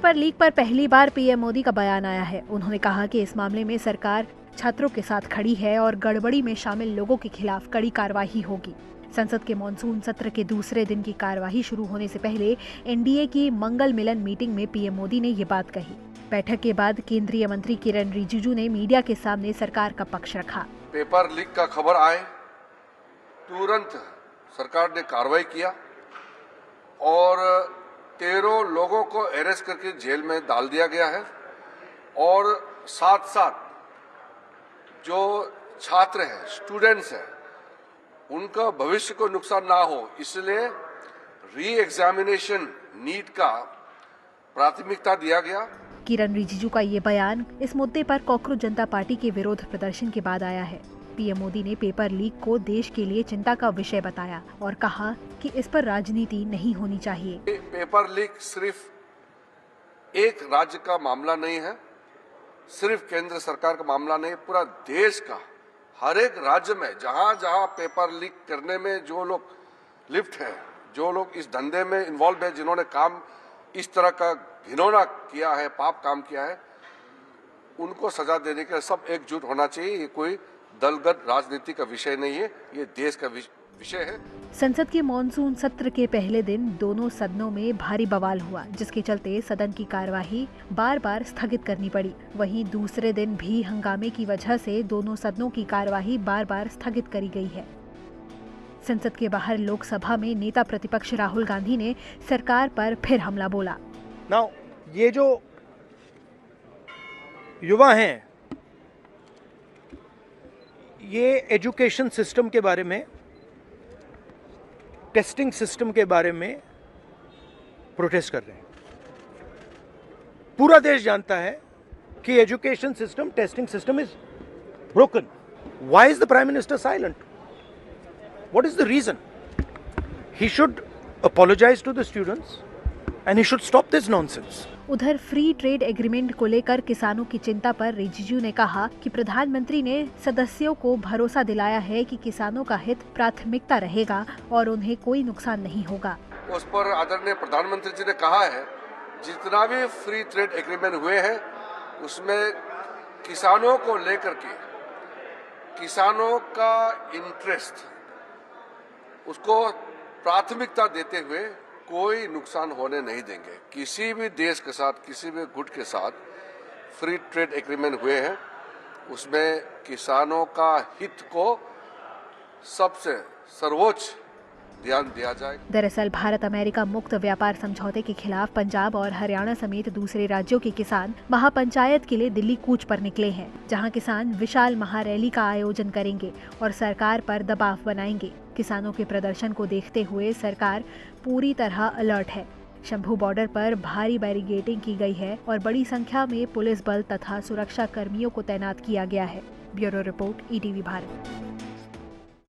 Paper leak पर पहली बार PM Modi का बयान आया है। उन्होंने कहा कि इस मामले में सरकार छात्रों के साथ खड़ी है और गड़बड़ी में शामिल लोगों के खिलाफ कड़ी कार्रवाई होगी। संसद के मॉनसून सत्र के दूसरे दिन की कार्यवाही शुरू होने से पहले एनडीए की मंगल मिलन मीटिंग में पीएम मोदी ने ये बात कही। बैठक के बाद केंद्रीय मंत्री किरण रिजिजू ने मीडिया के सामने सरकार का पक्ष रखा। पेपर लीक का खबर आए तुरंत सरकार ने कार्रवाई किया और 13 लोगों को अरेस्ट करके जेल में डाल दिया गया है और साथ साथ जो छात्र हैं, स्टूडेंट्स हैं, उनका भविष्य को नुकसान ना हो इसलिए री एग्जामिनेशन नीट का प्राथमिकता दिया गया। किरण रिजिजू का ये बयान इस मुद्दे पर कॉकरोच जनता पार्टी के विरोध प्रदर्शन के बाद आया है। पीएम मोदी ने पेपर लीक को देश के लिए चिंता का विषय बताया और कहा कि इस पर राजनीति नहीं होनी चाहिए। पेपर लीक सिर्फ एक राज्य का मामला नहीं है, सिर्फ केंद्र सरकार का मामला नहीं, पूरा देश का हर एक राज्य में जहां जहां पेपर लीक करने में जो लोग लिप्त हैं, जो लोग इस धंधे में इन्वॉल्व है, जिन्होंने काम इस तरह का घिनौना किया है, पाप काम किया है, उनको सजा देने के लिए सब एकजुट होना चाहिए। ये कोई दलगत राजनीति का विषय नहीं है, ये देश का विषय है। संसद के मॉनसून सत्र के पहले दिन दोनों सदनों में भारी बवाल हुआ, जिसके चलते सदन की कार्यवाही बार बार स्थगित करनी पड़ी। वहीं दूसरे दिन भी हंगामे की वजह से दोनों सदनों की कार्यवाही बार बार स्थगित करी गई है। संसद के बाहर लोकसभा में नेता प्रतिपक्ष राहुल गांधी ने सरकार पर फिर हमला बोला। नाउ ये जो युवा हैं, ये एजुकेशन सिस्टम के बारे में, टेस्टिंग सिस्टम के बारे में प्रोटेस्ट कर रहे हैं। पूरा देश जानता है कि education system, testing system is broken. Why is the prime minister silent? What is the reason? He should apologize to the students and he should stop this nonsense. उधर फ्री ट्रेड एग्रीमेंट को लेकर किसानों की चिंता पर रिजिजू ने कहा कि प्रधानमंत्री ने सदस्यों को भरोसा दिलाया है कि किसानों का हित प्राथमिकता रहेगा और उन्हें कोई नुकसान नहीं होगा। उस पर आदरणीय प्रधानमंत्री जी ने कहा है जितना भी फ्री ट्रेड एग्रीमेंट हुए हैं उसमें किसानों को लेकर के, किसानों का इंटरेस्ट, उसको प्राथमिकता देते हुए कोई नुकसान होने नहीं देंगे। किसी भी देश के साथ, किसी भी गुट के साथ फ्री ट्रेड एग्रीमेंट हुए हैं उसमें किसानों का हित को सबसे सर्वोच्च ध्यान दिया जाए। दरअसल भारत अमेरिका मुक्त व्यापार समझौते के खिलाफ पंजाब और हरियाणा समेत दूसरे राज्यों के किसान महापंचायत के लिए दिल्ली कूच पर निकले हैं, जहां किसान विशाल महारैली का आयोजन करेंगे और सरकार पर दबाव बनाएंगे। किसानों के प्रदर्शन को देखते हुए सरकार पूरी तरह अलर्ट है। शंभू बॉर्डर पर भारी बैरिकेडिंग की गई है और बड़ी संख्या में पुलिस बल तथा सुरक्षा कर्मियों को तैनात किया गया है। Bureau report, ETV Bharat.